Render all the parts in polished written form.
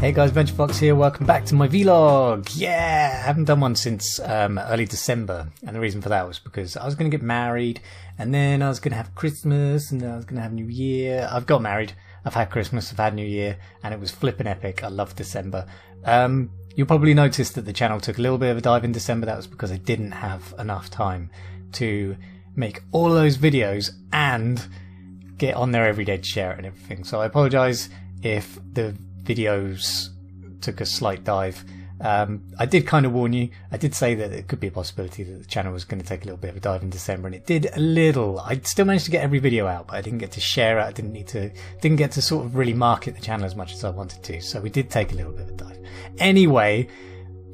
Hey guys, VentureFox here, welcome back to my vlog! Yeah! I haven't done one since early December, and the reason for that was because I was going to get married, and then I was going to have Christmas, and then I was going to have New Year. I've got married, I've had Christmas, I've had New Year, and it was flippin' epic. I love December. You'll probably notice that the channel took a little bit of a dive in December. That was because I didn't have enough time to make all of those videos and get on there every day to share it and everything. So I apologise if the videos took a slight dive. I did kind of warn you. I did say that it could be a possibility that the channel was going to take a little bit of a dive in December, and it did a little. I still managed to get every video out, but I didn't get to share it. I didn't get to sort of really market the channel as much as I wanted to. So we did take a little bit of a dive. Anyway,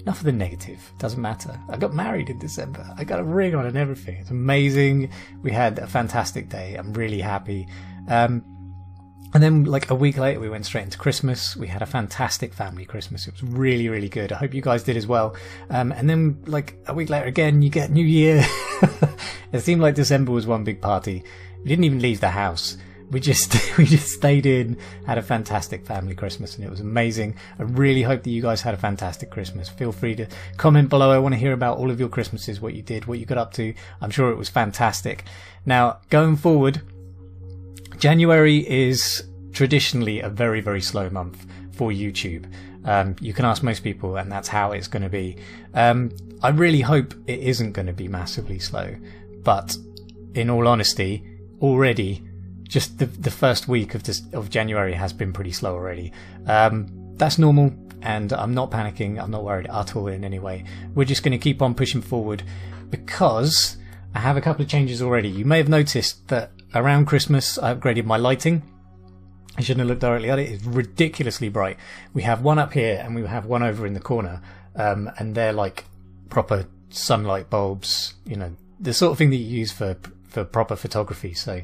enough of the negative. Doesn't matter. I got married in December. I got a ring on and everything. It's amazing. We had a fantastic day. I'm really happy. And then like a week later we went straight into Christmas. We had a fantastic family Christmas. It was really, really good. I hope you guys did as well. And then like a week later again you get New Year. It seemed like December was one big party. We didn't even leave the house. We just stayed in, had a fantastic family Christmas, and it was amazing. I really hope that you guys had a fantastic Christmas. Feel free to comment below. I want to hear about all of your Christmases, what you did, what you got up to. I'm sure it was fantastic. Now, going forward, January is traditionally a very, very slow month for YouTube. You can ask most people and that's how it's going to be. I really hope it isn't going to be massively slow, but in all honesty, already just the first week of January has been pretty slow already. That's normal, and I'm not panicking. I'm not worried at all in any way. We're just going to keep on pushing forward because I have a couple of changes already. You may have noticed that around Christmas I upgraded my lighting. I shouldn't have looked directly at it. It's ridiculously bright. We have one up here and we have one over in the corner, and they're like proper sunlight bulbs, you know, the sort of thing that you use for proper photography. So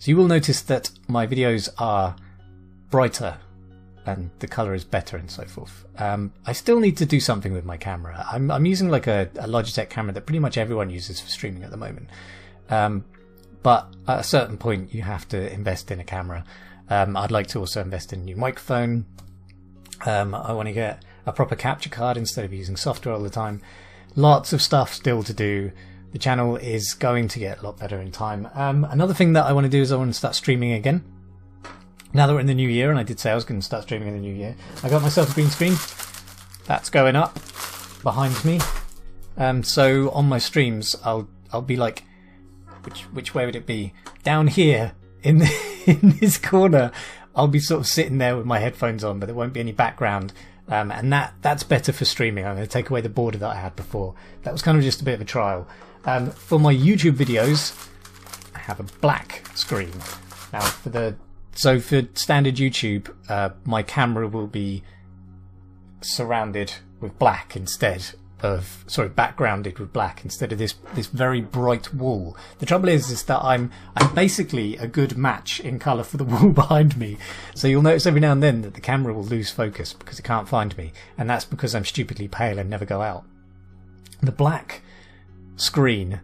you will notice that my videos are brighter and the colour is better and so forth. I still need to do something with my camera. I'm using like a Logitech camera that pretty much everyone uses for streaming at the moment. But at a certain point you have to invest in a camera. I'd like to also invest in a new microphone. I want to get a proper capture card instead of using software all the time. Lots of stuff still to do. The channel is going to get a lot better in time. Another thing that I want to do is I want to start streaming again. Now that we're in the new year, and I did say I was going to start streaming in the new year, I got myself a green screen. That's going up behind me. So on my streams, I'll be like, which way would it be? Down here in this corner, I'll be sort of sitting there with my headphones on, but there won't be any background. And that's better for streaming. I'm going to take away the border that I had before. That was kind of just a bit of a trial. For my YouTube videos, I have a black screen. Now for standard YouTube, my camera will be surrounded with black instead of, backgrounded with black instead of this very bright wall. The trouble is that I'm basically a good match in colour for the wall behind me. So you'll notice every now and then that the camera will lose focus because it can't find me, and that's because I'm stupidly pale and never go out. The black screen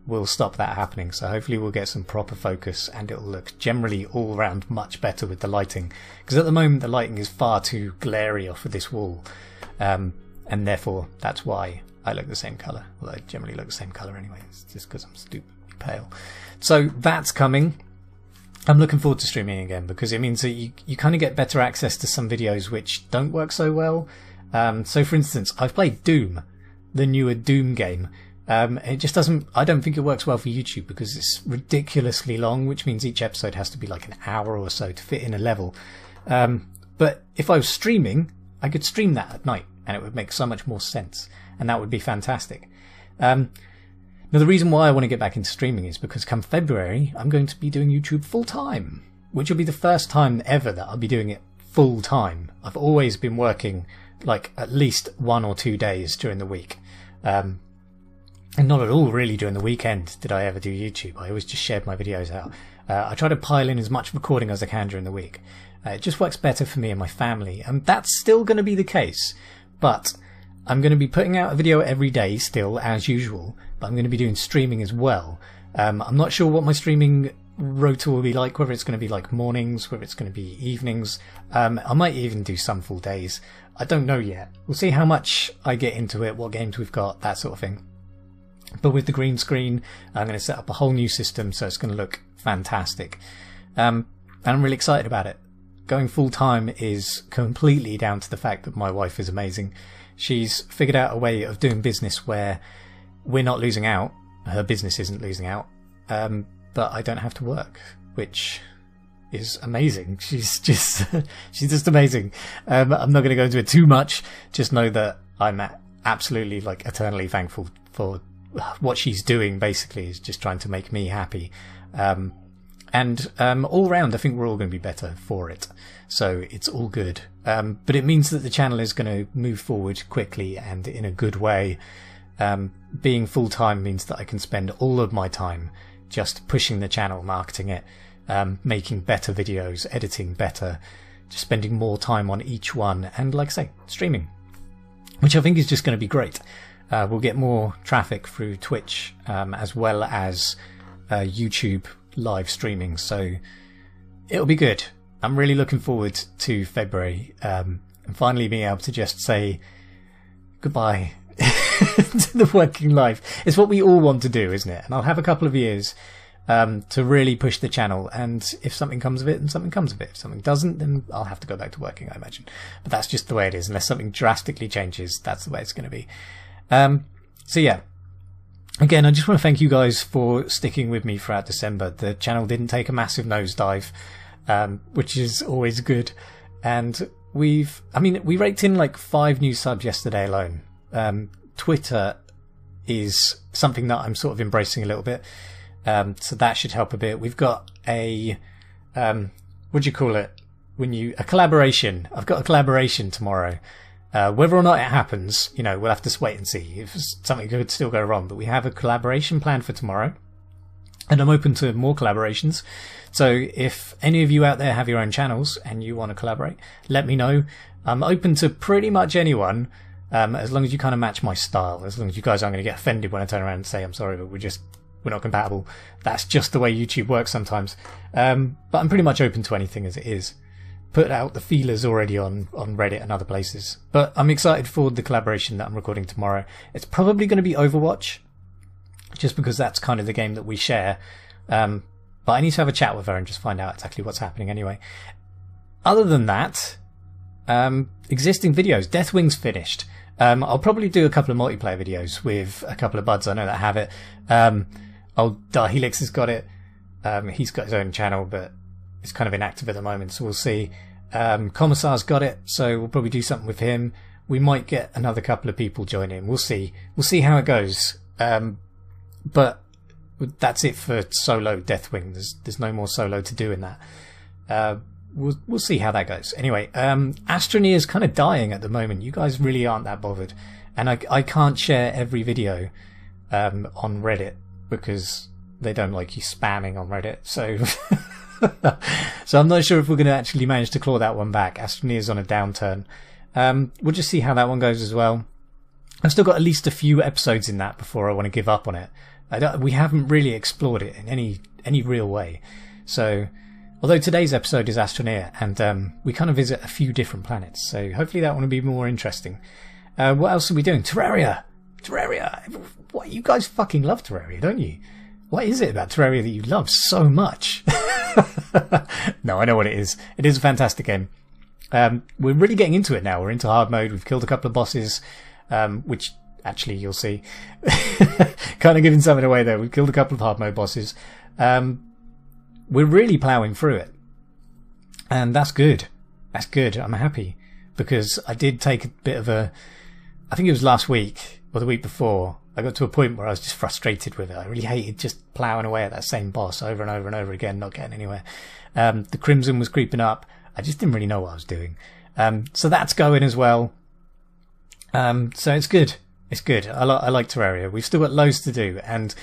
will stop that happening, so hopefully we'll get some proper focus and it'll look generally all round much better with the lighting, because at the moment the lighting is far too glary off of this wall. And therefore, that's why I look the same colour. Well, I generally look the same colour anyway. It's just because I'm stupidly pale. So that's coming. I'm looking forward to streaming again because it means that you kind of get better access to some videos which don't work so well. So for instance, I've played Doom, the newer Doom game. It just doesn't, I don't think it works well for YouTube because it's ridiculously long, which means each episode has to be like an hour or so to fit in a level. But if I was streaming, I could stream that at night, and it would make so much more sense, and that would be fantastic. Now the reason why I want to get back into streaming is because come February I'm going to be doing YouTube full time, which will be the first time ever that I'll be doing it full time. I've always been working like at least 1 or 2 days during the week, and not at all really during the weekend did I ever do YouTube. I always just shared my videos out. I try to pile in as much recording as I can during the week. It just works better for me and my family, and that's still going to be the case. But I'm going to be putting out a video every day still, as usual, but I'm going to be doing streaming as well. I'm not sure what my streaming rota will be like, whether it's going to be like mornings, whether it's going to be evenings. I might even do some full days. I don't know yet. We'll see how much I get into it, what games we've got, that sort of thing. But with the green screen, I'm going to set up a whole new system, so it's going to look fantastic. And I'm really excited about it. Going full time is completely down to the fact that my wife is amazing. She's figured out a way of doing business where we're not losing out. Her business isn't losing out. But I don't have to work, which is amazing. She's just amazing. I'm not going to go into it too much. Just know that I'm absolutely, like, eternally thankful for what she's doing. Basically, is just trying to make me happy. And all round, I think we're all going to be better for it. So it's all good. But it means that the channel is going to move forward quickly and in a good way. Being full-time means that I can spend all of my time just pushing the channel, marketing it, making better videos, editing better, just spending more time on each one, and, like I say, streaming, which I think is just going to be great. We'll get more traffic through Twitch, as well as YouTube live streaming, so it'll be good. I'm really looking forward to February, and finally being able to just say goodbye to the working life. It's what we all want to do, isn't it? And I'll have a couple of years to really push the channel, and if something comes of it, then something comes of it. If something doesn't, then I'll have to go back to working, I imagine. But that's just the way it is. Unless something drastically changes, that's the way it's going to be. So yeah, again, I just want to thank you guys for sticking with me throughout December. The channel didn't take a massive nosedive, which is always good. And we raked in like 5 new subs yesterday alone. Twitter is something that I'm sort of embracing a little bit. So that should help a bit. We've got a, what do you call it? A collaboration. I've got a collaboration tomorrow. Whether or not it happens, we'll have to wait and see. If something could still go wrong, but we have a collaboration planned for tomorrow, and I'm open to more collaborations. So if any of you out there have your own channels and you want to collaborate, let me know. I'm open to pretty much anyone, as long as you kind of match my style. As long as you guys aren't going to get offended when I turn around and say, I'm sorry, but we're not compatible. That's just the way YouTube works sometimes. But I'm pretty much open to anything as it is. Put out the feelers already on Reddit and other places. But I'm excited for the collaboration that I'm recording tomorrow. It's probably going to be Overwatch, just because that's kind of the game that we share. But I need to have a chat with her and just find out exactly what's happening anyway. Other than that, existing videos. Deathwing's finished. I'll probably do a couple of multiplayer videos with a couple of buds I know that have it. Old Helix has got it. He's got his own channel, but it's kind of inactive at the moment, so we'll see. Commissar's got it, so we'll probably do something with him. We might get another couple of people join in. We'll see. We'll see how it goes. But that's it for solo Deathwing. There's no more solo to do in that. We'll see how that goes. Anyway, Astroneer is kind of dying at the moment. You guys really aren't that bothered, and I can't share every video on Reddit because they don't like you spamming on Reddit. So. So I'm not sure if we're going to actually manage to claw that one back. Astroneer's on a downturn. We'll just see how that one goes as well. I've still got at least a few episodes in that before I want to give up on it. We haven't really explored it in any real way. So, although today's episode is Astroneer, and we kind of visit a few different planets, so hopefully that one will be more interesting. What else are we doing? Terraria! What, you guys fucking love Terraria, don't you? What is it about Terraria that you love so much? No, I know what it is. It is a fantastic game. We're really getting into it now. We're into hard mode. We've killed a couple of bosses, which actually you'll see. Kind of giving something away there. We've killed a couple of hard mode bosses. We're really ploughing through it. And that's good. That's good. I'm happy because I did take a bit of I think it was last week or the week before. I got to a point where I was just frustrated with it. I really hated just ploughing away at that same boss over and over and over again, not getting anywhere. The Crimson was creeping up. I just didn't really know what I was doing. So that's going as well. So it's good. It's good. I like Terraria. We've still got loads to do. And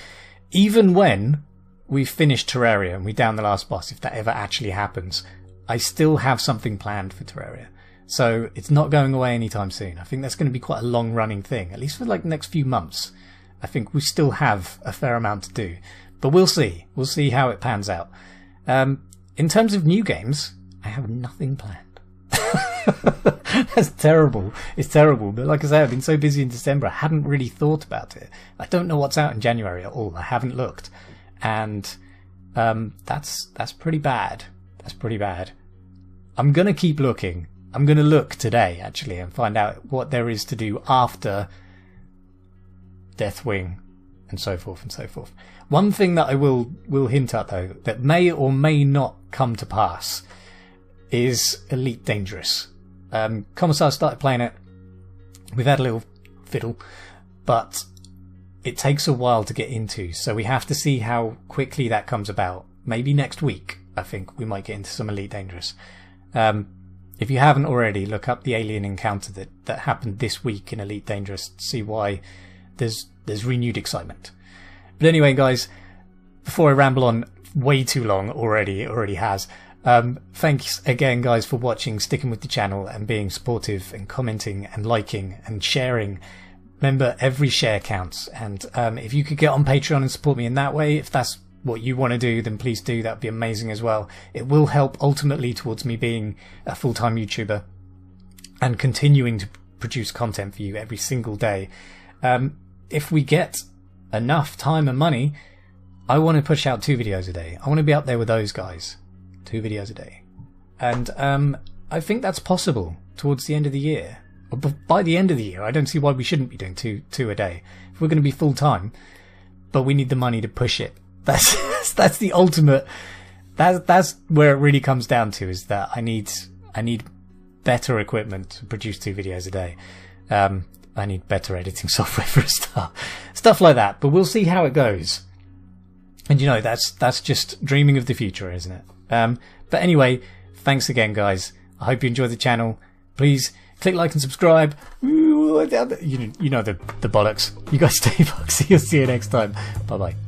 even when we finish Terraria and we down the last boss, if that ever actually happens, I still have something planned for Terraria. So it's not going away anytime soon. I think that's going to be quite a long running thing, at least for like the next few months. I think we still have a fair amount to do. But we'll see. We'll see how it pans out. In terms of new games, I have nothing planned. That's terrible. It's terrible. But like I say, I've been so busy in December, I hadn't really thought about it. I don't know what's out in January at all. I haven't looked. And that's pretty bad. That's pretty bad. I'm going to keep looking. I'm going to look today, actually, and find out what there is to do after Deathwing and so forth and so forth. One thing that I will hint at, though, that may or may not come to pass is Elite Dangerous. Commissar started playing it. We've had a little fiddle, but it takes a while to get into, so we have to see how quickly that comes about. Maybe next week, I think, we might get into some Elite Dangerous. If you haven't already, look up the alien encounter that happened this week in Elite Dangerous to see why there's renewed excitement. But anyway, guys, before I ramble on way too long already, it already has. Thanks again, guys, for watching, sticking with the channel and being supportive and commenting and liking and sharing. Remember, every share counts. And if you could get on Patreon and support me in that way, if that's what you want to do, then please do. That would be amazing as well. It will help ultimately towards me being a full-time YouTuber and continuing to produce content for you every single day. If we get enough time and money, I want to push out 2 videos a day. I want to be up there with those guys. 2 videos a day. And I think that's possible towards the end of the year. By the end of the year, I don't see why we shouldn't be doing two a day. If we're going to be full-time, but we need the money to push it. That's the ultimate. That's where it really comes down to, is that I need better equipment to produce 2 videos a day. I need better editing software for a start. Stuff like that. But we'll see how it goes. And you know, that's just dreaming of the future, isn't it? But anyway, thanks again, guys. I hope you enjoyed the channel. Please click like and subscribe. You know the bollocks. You guys stay foxy. I'll see you next time. Bye bye.